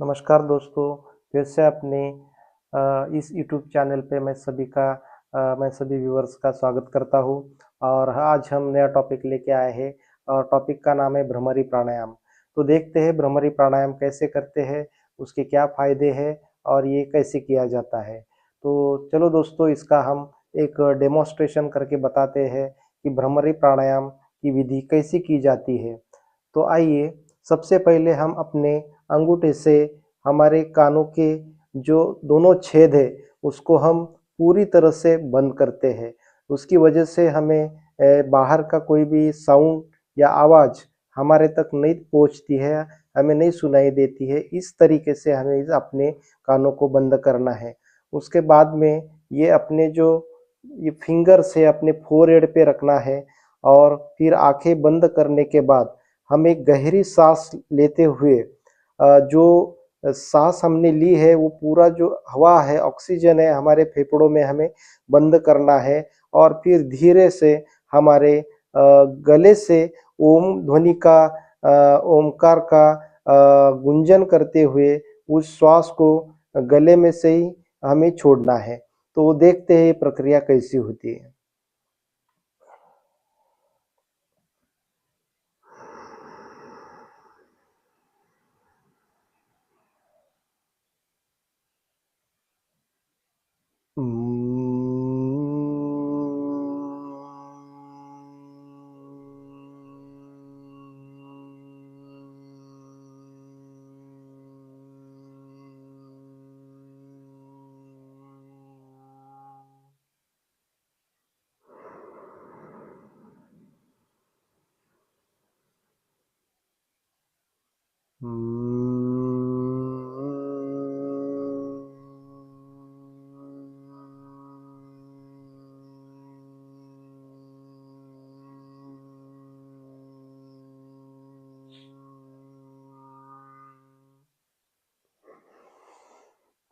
नमस्कार दोस्तों, फिर से अपने इस यूट्यूब चैनल पे मैं सभी व्यूअर्स का स्वागत करता हूँ। और आज हम नया टॉपिक लेके आए हैं और टॉपिक का नाम है भ्रमरी प्राणायाम। तो देखते हैं भ्रमरी प्राणायाम कैसे करते हैं, उसके क्या फायदे हैं और ये कैसे किया जाता है। तो चलो दोस्तों, इसका हम एक डेमोन्स्ट्रेशन करके बताते हैं कि भ्रमरी प्राणायाम की विधि कैसे की जाती है। तो आइए, सबसे पहले हम अपने अंगूठे से हमारे कानों के जो दोनों छेद है उसको हम पूरी तरह से बंद करते हैं। उसकी वजह से हमें बाहर का कोई भी साउंड या आवाज़ हमारे तक नहीं पहुंचती है, हमें नहीं सुनाई देती है। इस तरीके से हमें अपने कानों को बंद करना है। उसके बाद में ये फिंगर से अपने फोरहेड पे रखना है और फिर आंखें बंद करने के बाद हम एक गहरी सांस लेते हुए जो सांस हमने ली है वो पूरा जो हवा है, ऑक्सीजन है, हमारे फेफड़ों में हमें बंद करना है और फिर धीरे से हमारे गले से ओम ध्वनि का ओमकार का गुंजन करते हुए उस श्वास को गले में से ही हमें छोड़ना है। तो देखते हैं ये प्रक्रिया कैसी होती है।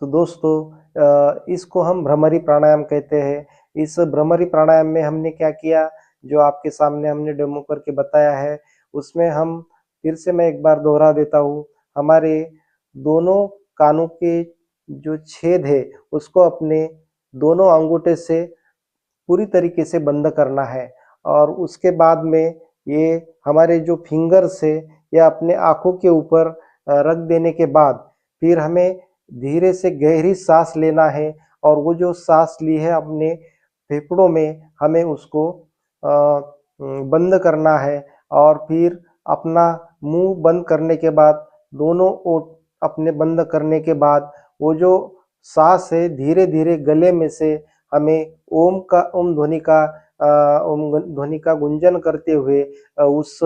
तो दोस्तों, इसको हम भ्रमरी प्राणायाम कहते हैं। इस भ्रमरी प्राणायाम में हमने क्या किया, जो आपके सामने हमने डेमो करके बताया है, उसमें हम फिर से मैं एक बार दोहरा देता हूँ। हमारे दोनों कानों के जो छेद है उसको अपने दोनों अंगूठे से पूरी तरीके से बंद करना है और उसके बाद में ये हमारे जो फिंगर्स है या अपने आँखों के ऊपर रख देने के बाद फिर हमें धीरे से गहरी सांस लेना है और वो जो सांस ली है अपने फेफड़ों में हमें उसको बंद करना है और फिर अपना मुंह बंद करने के बाद दोनों ओठ अपने बंद करने के बाद वो जो सांस है धीरे धीरे गले में से हमें ओम ध्वनि का गुंजन करते हुए उस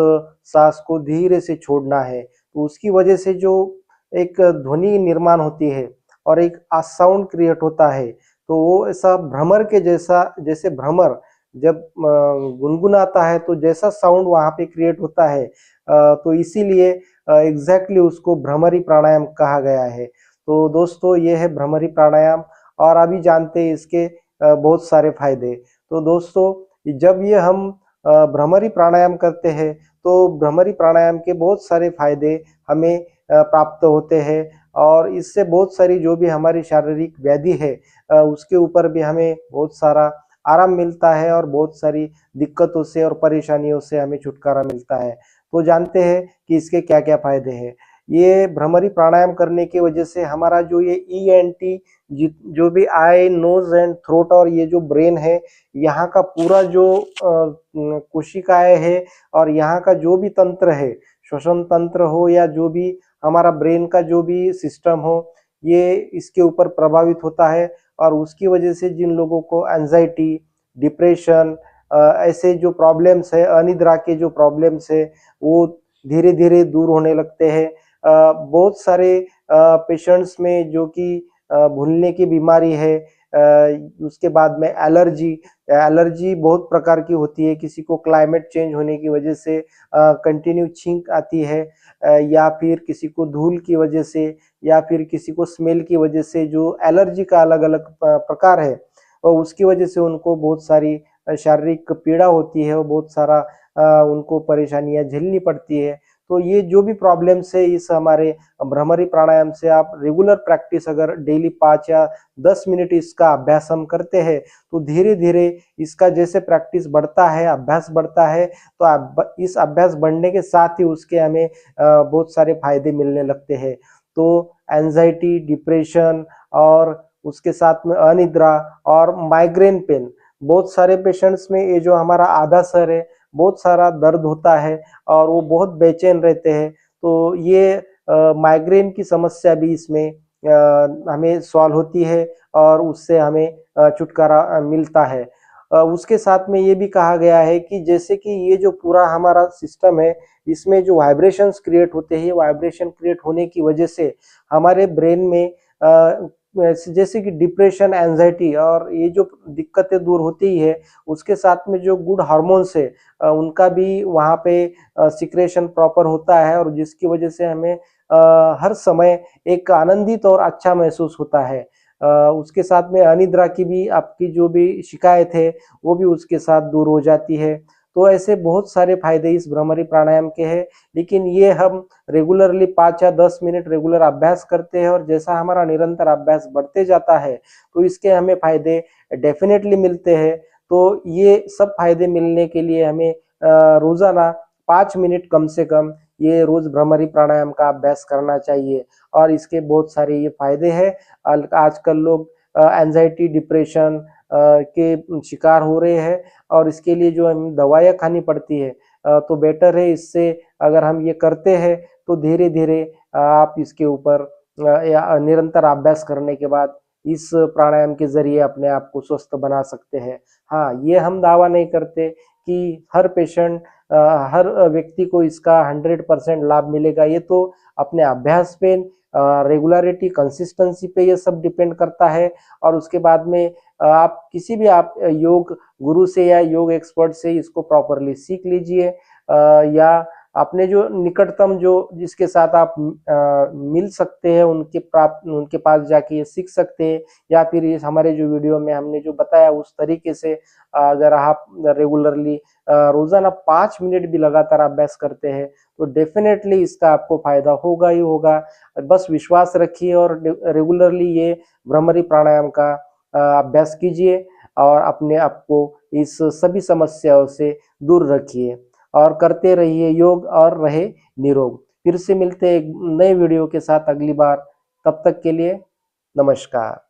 सांस को धीरे से छोड़ना है। तो उसकी वजह से जो एक ध्वनि निर्माण होती है और एक साउंड क्रिएट होता है, तो वो ऐसा भ्रमर के जैसा, जैसे भ्रमर जब गुनगुनाता है तो जैसा साउंड वहाँ पे क्रिएट होता है, तो इसीलिए एग्जैक्टली उसको भ्रमरी प्राणायाम कहा गया है। तो दोस्तों, ये है भ्रमरी प्राणायाम और अभी जानते हैं इसके बहुत सारे फायदे। तो दोस्तों, जब ये हम भ्रमरी प्राणायाम करते हैं तो भ्रमरी प्राणायाम के बहुत सारे फायदे हमें प्राप्त होते हैं और इससे बहुत सारी जो भी हमारी शारीरिक व्याधि है उसके ऊपर भी हमें बहुत सारा आराम मिलता है और बहुत सारी दिक्कतों से और परेशानियों से हमें छुटकारा मिलता है। तो जानते हैं कि इसके क्या क्या फायदे हैं। ये भ्रमरी प्राणायाम करने की वजह से हमारा जो ये ENT जो भी आई नोज एंड थ्रोट और ये जो ब्रेन है, यहाँ का पूरा जो कोशिकाएं है और यहाँ का जो भी तंत्र है, श्वसन तंत्र हो या जो भी हमारा ब्रेन का जो भी सिस्टम हो, ये इसके ऊपर प्रभावित होता है और उसकी वजह से जिन लोगों को एंजाइटी, डिप्रेशन, ऐसे जो प्रॉब्लम्स है, अनिद्रा के जो प्रॉब्लम्स है, वो धीरे धीरे दूर होने लगते हैं। बहुत सारे पेशेंट्स में जो कि भूलने की बीमारी है, उसके बाद में एलर्जी एलर्जी बहुत प्रकार की होती है। किसी को क्लाइमेट चेंज होने की वजह से कंटिन्यू छींक आती है, या फिर किसी को धूल की वजह से या फिर किसी को स्मेल की वजह से, जो एलर्जी का अलग अलग प्रकार है, और उसकी वजह से उनको बहुत सारी शारीरिक पीड़ा होती है और बहुत सारा उनको परेशानियां झेलनी पड़ती है। तो ये जो भी प्रॉब्लम्स है इस हमारे भ्रमरी प्राणायाम से आप रेगुलर प्रैक्टिस अगर डेली 5 या 10 मिनट इसका अभ्यास हम करते हैं तो धीरे धीरे इसका जैसे प्रैक्टिस बढ़ता है, अभ्यास बढ़ता है, तो इस अभ्यास बढ़ने के साथ ही उसके हमें बहुत सारे फायदे मिलने लगते हैं। तो एंजाइटी, डिप्रेशन और उसके साथ में अनिद्रा और माइग्रेन पेन, बहुत सारे पेशेंट्स में ये जो हमारा आधा सर है, बहुत सारा दर्द होता है और वो बहुत बेचैन रहते हैं। तो ये माइग्रेन की समस्या भी इसमें हमें सॉल्व होती है और उससे हमें छुटकारा मिलता है। उसके साथ में ये भी कहा गया है कि जैसे कि ये जो पूरा हमारा सिस्टम है, इसमें जो वाइब्रेशंस क्रिएट होते हैं, वाइब्रेशन क्रिएट होने की वजह से हमारे ब्रेन में जैसे कि डिप्रेशन, एंजाइटी और ये जो दिक्कतें दूर होती है, उसके साथ में जो गुड हार्मोन्स है उनका भी वहाँ पे सिक्रेशन प्रॉपर होता है और जिसकी वजह से हमें हर समय एक आनंदित और अच्छा महसूस होता है। उसके साथ में अनिद्रा की भी आपकी जो भी शिकायत है, वो भी उसके साथ दूर हो जाती है। तो ऐसे बहुत सारे फायदे इस भ्रमरी प्राणायाम के हैं, लेकिन ये हम रेगुलरली 5 या 10 मिनट रेगुलर अभ्यास करते हैं और जैसा हमारा निरंतर अभ्यास बढ़ते जाता है, तो इसके हमें फायदे डेफिनेटली मिलते हैं। तो ये सब फायदे मिलने के लिए हमें रोज़ाना 5 मिनट कम से कम ये रोज़ भ्रमरी प्राणायाम का अभ्यास करना चाहिए और इसके बहुत सारे ये फायदे हैं। आजकल लोग एंजाइटी, डिप्रेशन के शिकार हो रहे हैं और इसके लिए जो हमें दवाइयाँ खानी पड़ती है, तो बेटर है इससे अगर हम ये करते हैं तो धीरे-धीरे आप इसके ऊपर या निरंतर अभ्यास करने के बाद इस प्राणायाम के ज़रिए अपने आप को स्वस्थ बना सकते हैं। हाँ, ये हम दावा नहीं करते कि हर पेशेंट हर व्यक्ति को इसका 100% लाभ मिलेगा। ये तो अपने अभ्यास पे रेगुलरिटी, कंसिस्टेंसी पे ये सब डिपेंड करता है और उसके बाद में आप किसी भी आप योग गुरु से या योग एक्सपर्ट से इसको प्रॉपरली सीख लीजिए या अपने जो निकटतम जो जिसके साथ आप मिल सकते हैं उनके पास जाके ये सीख सकते हैं या फिर इस हमारे जो वीडियो में हमने जो बताया उस तरीके से अगर आप रेगुलरली रोज़ाना 5 मिनट भी लगातार अभ्यास करते हैं तो डेफ़िनेटली इसका आपको फ़ायदा होगा ही होगा। बस विश्वास रखिए और रेगुलरली ये भ्रमरी प्राणायाम का अभ्यास कीजिए और अपने आप को इस सभी समस्याओं से दूर रखिए और करते रहिए योग और रहे निरोग। फिर से मिलते हैं एक नए वीडियो के साथ अगली बार, तब तक के लिए नमस्कार।